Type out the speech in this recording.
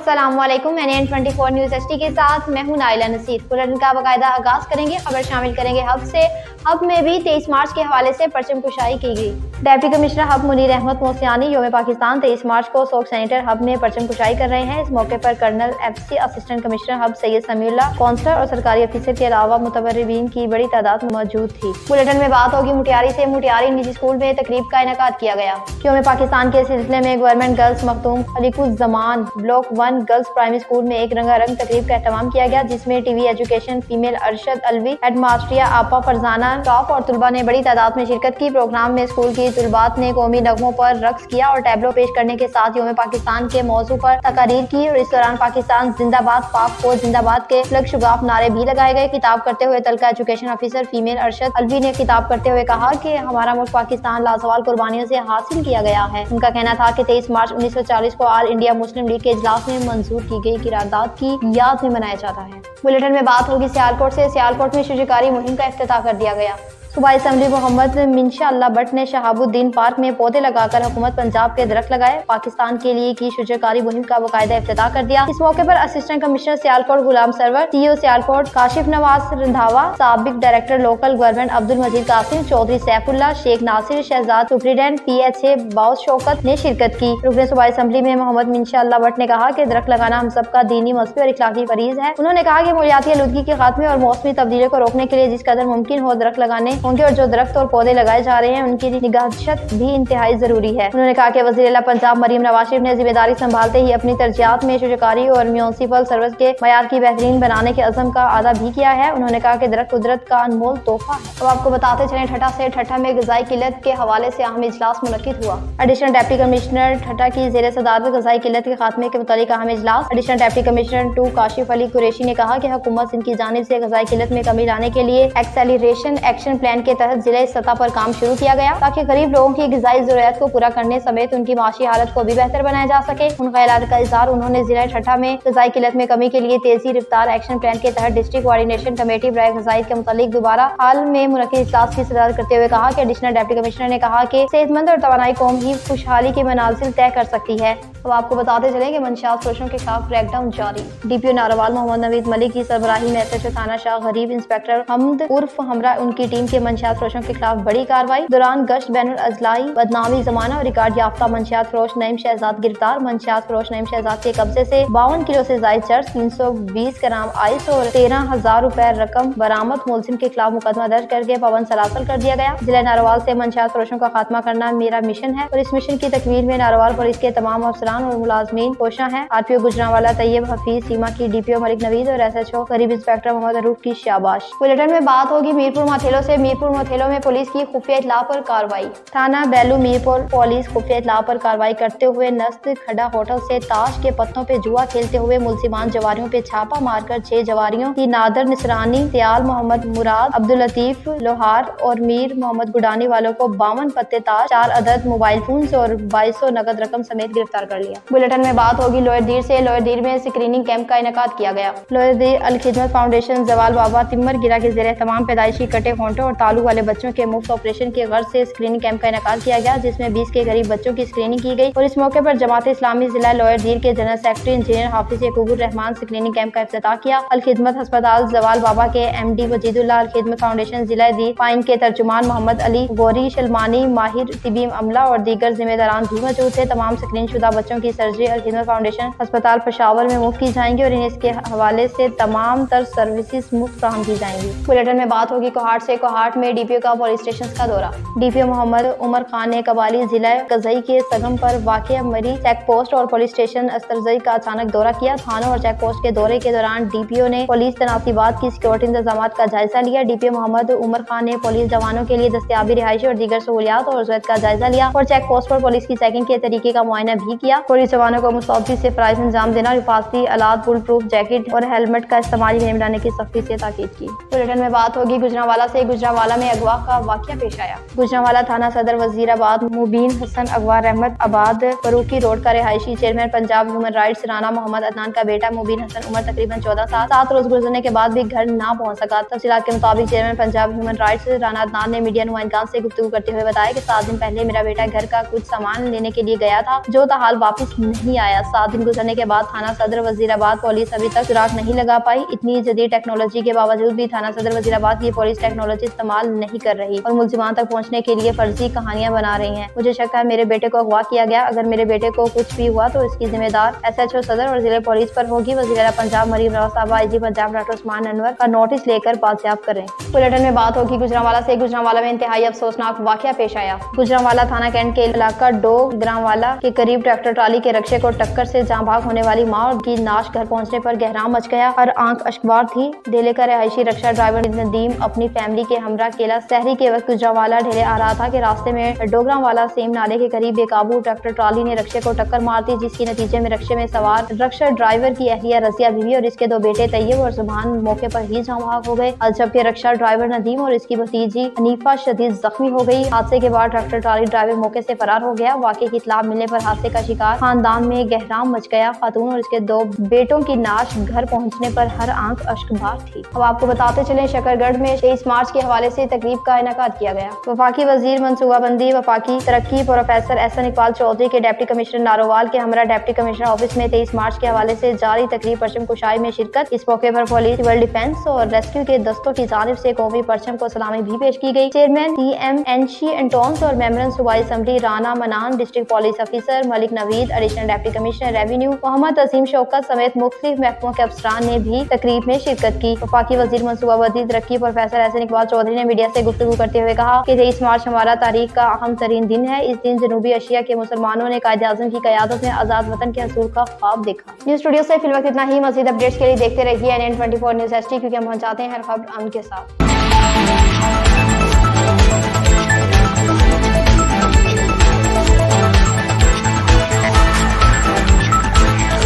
अस्सलाम वालेकुम। NN24 news HD के साथ मैं हूं नाइला नसीर। बुलेटिन का बाकायदा आगाज करेंगे। खबर शामिल करेंगे हब से। हब में भी 23 मार्च के हवाले से परचम कुशाई की गई। डिप्टी कमिश्नर हब मुनीर अहमद मोसियानी योम पाकिस्तान 23 मार्च को सोक सेनेटर हब में परचम कुशाई कर रहे हैं। इस मौके पर colonel FC assistant commissioner Hub Syed Samiullah, councillor और सरकारी अफसर के अलावा मुतबर्रिबीन की बड़ी तादाद मौजूद थी। बुलेटिन में बात होगी मुटियारी से। मुटियारी निजी स्कूल में तकरीब का इनेकाद किया गया। योम पाकिस्तान के सिलसिले में government girls Makhdoom Khaliquzzaman block 1 girls primary school में एक रंगारंग तकरीब का एहतमाम किया गया, जिसमें TV education female Arshad Alvi, head मास्टरिया आपा फरजाना, स्टाफ और तुलबा ने बड़ी तादाद में शिरकत की। प्रोग्राम में स्कूल की तुलबात ने कौमी नगमों पर रक्स किया और टैबलो पेश करने के साथ योम पाकिस्तान के मौजू पर तकारीर की और इस दौरान पाकिस्तान जिंदाबाद, पाक फौज जिंदाबाद के लग-शुगाफ नारे भी लगाए गए। खिताब करते हुए तलका education officer female Arshad Alvi ने खिताब करते हुए कहा कि हमारा मुल्क पाकिस्तान लाजवाल कुर्बानियों से हासिल किया गया है। उनका कहना था कि 23 मार्च 1940 को ऑल इंडिया मुस्लिम लीग के इजलास में मंजूर की गई करारदाद की याद में मनाया जाता है। बुलेटिन में बात होगी सियालकोट से। सियालकोट में शुजरकारी मुहिम का इफ्तिताह कर दिया गया। सूबाई असम्बली मोहम्मद मिंशाअल्लाह भट्ट ने शहाबुद्दीन पार्क में पौधे लगाकर हुकूमत पंजाब के दरख्त लगाए। पाकिस्तान के लिए की शुजरकारी मुहिम का बाकायदा इफ्तिताह कर दिया। इस मौके पर असिस्टेंट कमिश्नर सियालकोट गुलाम सरवर, CEO सियालकोट काशिफ नवाज रंधावा, साबिक डायरेक्टर लोकल गवर्नमेंट अब्दुल मजीद कासिम, चौधरी सैफुल्लाह, शेख नासिर शहजाद, सुप्रीडेंट PHA बाउस शौकत ने शिरकत की। रुकन सूबाई असम्बली में मोहम्मद मिंशाअल्लाह भट्ट ने कहा कि दरख्त लगाना हम सबका दीनी, मजहबी और इखलाकी फरीज है। उन्होंने कहा कि माहौलियाती आलूदगी के खात्मे और मौसमी तब्दीली को रोकने के लिए जिस कदर मुमकिन हो दरख्त लगाने होंगे और जो दरख्त और पौधे लगाए जा रहे हैं उनकी निगाहत भी इंतहाई जरूरी है। उन्होंने कहा कि वज़ीर आला पंजाब मरीम नवाज शरीफ ने जिम्मेदारी संभालते ही अपनी तरजीहात में शुजरकारी और म्यूनिसिपल सर्विस के मयार की बेहतरीन बनाने के अज़म का आदा भी किया है। उन्होंने कहा कि दरख्त कुदरत का अनमोल तोहफा है। अब आपको बताते चलें ठट्टा से। ठट्टा में ग़िज़ाई किल्लत के हवाले से अहम इजलास मुनक्किद हुआ। एडिशनल डिप्टी कमिश्नर ठट्टा की ज़ेर सदारत ग़िज़ाई किल्लत के खात्मे के मुतालिक अहम इजलास। Additional deputy commissioner 2 Kashif Ali Qureshi ने कहा कि हुकूमत इनकी जानिब से ग़िज़ाई किल्लत में कमी लाने के लिए एक्सेलरेशन एक्शन प्लान के तहत जिला सतह पर काम शुरू किया गया, ताकि गरीब लोगों की ग़िज़ाई ज़रूरियात को पूरा करने समेत उनकी माशी हालत को भी बेहतर बनाया जा सके। उन ख्यालात का इज़हार उन्होंने जिला ठट्टा में ग़िज़ाई किल्लत में कमी के लिए तेजी रफ्तार एक्शन प्लान के तहत डिस्ट्रिक्ट कोऑर्डिनेशन कमेटी बराए ग़िज़ाई के मुतालिक दोबारा हाल में मुनक्किद इजलास की सदारत करते हुए कहा कि एडिशनल डिप्टी कमिश्नर ने कहा कि सेहतमंद और तवानाई कौम ही खुशहाली के मनाजिल तय कर सकती है। अब आपको बताते चले कि मंशियात फरोशों के खिलाफ क्रैकडाउन जारी। DPO नारोवाल मोहम्मद नवीद मलिक की सरबराही में SHO थाना शाह गरीब इंस्पेक्टर हमद उर्फ हमरा उनकी टीम के मंशियात फरोशों के खिलाफ बड़ी कार्रवाई। दौरान गश्त बैनुल अजलाई बदनामी जमाना और रिकॉर्ड याफ्ता मंशियात फरोश नईम शहजाद गिरफ्तार। मंशियात फरोश नईम शहजाद के कब्जे से 52 किलो से जायद चर्च, 320 ग्राम आइस और 13,000 रुपए रकम बरामद। मुलजिम के खिलाफ मुकदमा दर्ज करके पाबंद सलासल कर दिया गया। जिला नारोवाल से मंशियात फरोशों का खात्मा करना मेरा मिशन है और इस मिशन की तकमील में नारोवाल पुलिस के तमाम अफसरान और मुलाजमीन कोशा है। RPO गुजरांवाला तैयब हफीज, सीमा की DPO मलिक नवीद और SHO गरीब इंस्पेक्टर मोहम्मद अरूफ की शाबाश। बुलेटिन में बात होगी मीरपुर माथेलो से। मीरपुर माथेलो में पुलिस की खुफिया इत्तला पर कार्रवाई। थाना बेलू मीरपुर पुलिस खुफिया इत्तला पर कार्रवाई करते हुए नस्त खड़ा होटल से ताश के पत्तों पे जुआ खेलते हुए मुलजिमान जवारियों पे छापा मारकर 6 जवारियों की नादर निसरानी, सियाल मोहम्मद मुराद, अब्दुल लतीफ लोहार और मीर मोहम्मद गुडानी वालों को 52 पत्ते ताश, 4 अदद मोबाइल फोन और 2200 नगद रकम समेत गिरफ्तार कर लिया। बुलेटिन में बात होगी लोअर दीर से। लोअर दीर में स्क्रीनिंग कैंप का इनेकाद किया गया। लोअर दीर अल खिदमत फाउंडेशन जवाल बाबा तिम्मर गिरा के ज़ेरे तमाम पैदाइशी कटे होंठों और तालू वाले बच्चों के मुफ्त ऑपरेशन के गर्ज से स्क्रीनिंग कैंप का इनेकाद किया गया, जिसमें 20 के करीब बच्चों की स्क्रीनिंग की गई। और इस मौके पर जमात इस्लामी जिला लोअर दीर के जनरल सेक्रेटरी इंजीनियर हाफिज यकूबुर रहमान स्क्रीनिंग कैंप का इफ्तिताह किया। अल खिदमत अस्पताल जवाल बाबा के MD वजीदुल्लाह, अल खिदमत फाउंडेशन जिला दीर पाइन के तर्जुमान मोहम्मद अली गौरी शलमानी, माहिर तिबी अमला और दीगर जिम्मेदारान भी मौजूद थे। तमाम स्क्रीन शुदा बच्चों की सर्जरी अल खिदमत फाउंडेशन अस्पताल पेशावर में मुफ्त की जाएंगी और इन्हें इसके हवाले से तमाम तर सर्विसेज मुफ्त फराहम की जाएंगी। बुलेटिन में बात होगी कोहाट से। कोहाट में DPO का पुलिस स्टेशन का दौरा। DPO मोहम्मद उमर खान ने कबाली जिला कज़ई के सगम पर वाक़िया मरी चेक पोस्ट और पुलिस स्टेशन अस्तरजई का अचानक दौरा किया। थानों और चेक पोस्ट के दौरे के दौरान DPO ने पुलिस तनासीबात की सिक्योरिटी इंतजाम का जायजा लिया। DPO मोहम्मद उमर खान ने पुलिस जवानों के लिए दस्तियाबी रिहाइशी और दीगर सहूलियात और ज़रूरत का जायजा लिया और चेक पोस्ट पर पुलिस की चेकिंग के तरीके का मुआयना भी किया। पुलिस जवानों को मुस्तैदी से फराइज अंजाम देना, हिफाजती आलात, बुल प्रूफ जैकेट और हेलमेट का इस्तेमाल नहीं बनाने की सख्ती से ताकीद की। बुलेटिन में बात होगी गुजरांवाला से। गुजरांवाला गुजरांवाला में अगवा का वाकया पेश आया। गुजरांवाला थाना सदर वजीराबाद मुबीन हसन अगवा रहमत आबाद फरूकी रोड का रिहायशी chairman Punjab human rights Rana Mohammad Adnan का बेटा मुबीन हसन उम्र तकरीबन 14 साल 7 रोज गुजरने के बाद भी घर ना पहुंच सका। तफसीलात के मुताबिक chairman Punjab human rights Rana Adnan ने मीडिया नुमाइंदगान से गुफ्तगू करते हुए बताया कि 7 दिन पहले मेरा बेटा घर का कुछ सामान लेने के लिए गया था, जो ताहाल वापस नहीं आया। 7 दिन गुजरने के बाद थाना सदर वजीराबाद पुलिस अभी तक सुराग नहीं लगा पाई। इतनी जदीद टेक्नोलॉजी के बावजूद भी थाना सदर वजीराबाद की पुलिस टेक्नोलॉजी इस्तेमाल नहीं कर रही और मुलजिमान तक पहुंचने के लिए फर्जी कहानियां बना रही है। मुझे शक है मेरे बेटे को अगवा किया गया। अगर मेरे बेटे को कुछ भी हुआ तो इसकी जिम्मेदार SHO सदर और जिले पुलिस पर होगी। वज़ीर पंजाब मरीम नवाज साहब IG पंजाब डॉक्टर उस्मान अनवर का नोटिस लेकर बाजियाब करें। बुलेटिन में बात होगी गुजरांवाला से। गुजरांवाला में इंतहाई अफसोसनाक वाकया पेश आया। गुजरांवाला थाना कैंट के इलाका डोगरांवाला के करीब ट्रैक्टर ट्राली के रक्षे को टक्कर से जाँ भाग होने वाली माँ की नाश घर पहुंचने पर गहराम मच गया। हर आंख अश्कबार थी। ढेले का रिहायशी रक्षा ड्राइवर नदीम अपनी फैमिली के हमरा केला सहरी के वक्त गुजरांवाला ढेले आ रहा था कि रास्ते में डोगरांवाला सेम नाले के करीब बेकाबू ट्रैक्टर ट्राली ने रक्षे को टक्कर मार दी, जिसके नतीजे में रक्षे में सवार रक्षा ड्राइवर की अहलिया रजिया बीवी और इसके 2 बेटे तैयब और जुबान मौके पर ही जाँ भाग हो गए, जबकि रक्षा ड्राइवर नदीम और इसकी भतीजी हनीफा शदीद जख्मी हो गई। हादसे के बाद ट्रैक्टर ट्राली ड्राइवर मौके से फरार हो गया। वाकये की इत्तला मिलने पर हादसे का शिकार खानदान में गहराम मच गया। खातून और इसके 2 बेटों की नाश घर पहुंचने पर हर आंख अश्कबार थी। अब आपको बताते चले शकरगढ़ में 23 मार्च के हवाले से तकरीब का इनेकाद किया गया। वफाकी वजीर मनसूबाबंदी वफाकी तरक्की प्रोफेसर एहसन इकबाल चौधरी के डिप्टी कमिश्नर नारोवाल के हमरा डिप्टी कमिश्नर ऑफिस में 23 मार्च के हवाले से जारी तकरीब परचम कुशाई में शिरकत। इस मौके पर पुलिस, सिविल डिफेंस और रेस्क्यू के दस्तों की जानिब से कौमी परचम को सलामी भी पेश की गई। चेयरमैन TMNC एंटोन्स और मेंबरन सूबाई assembly Rana Manan, district police officer Malik Naveed, additional deputy commissioner revenue Mohammad Azeem Shaukat समेत मुख्तलिफ महकमों के अफसरान ने भी तकरीब में शिरकत की। वफाकी वजीर मनसूबाबंदी तरक्की प्रोफेसर एहसन इकबाल चौधरी ने मीडिया से गुफ्तगू करते हुए कहा कि 23 मार्च हमारा तारीख का अहम तरीन दिन है। इस दिन जनूबी एशिया के मुसलमानों ने कायदे आज़म की क़यादत में आज़ाद वतन के हसूल का ख्वाब देखा। न्यूज़ स्टूडियो से फिल वक्त इतना ही। मज़ीद अपडेट्स के लिए देखते रहिए NN24 न्यूज़ HD, क्योंकि हम पहुंचाते हैं हर खबर के साथ।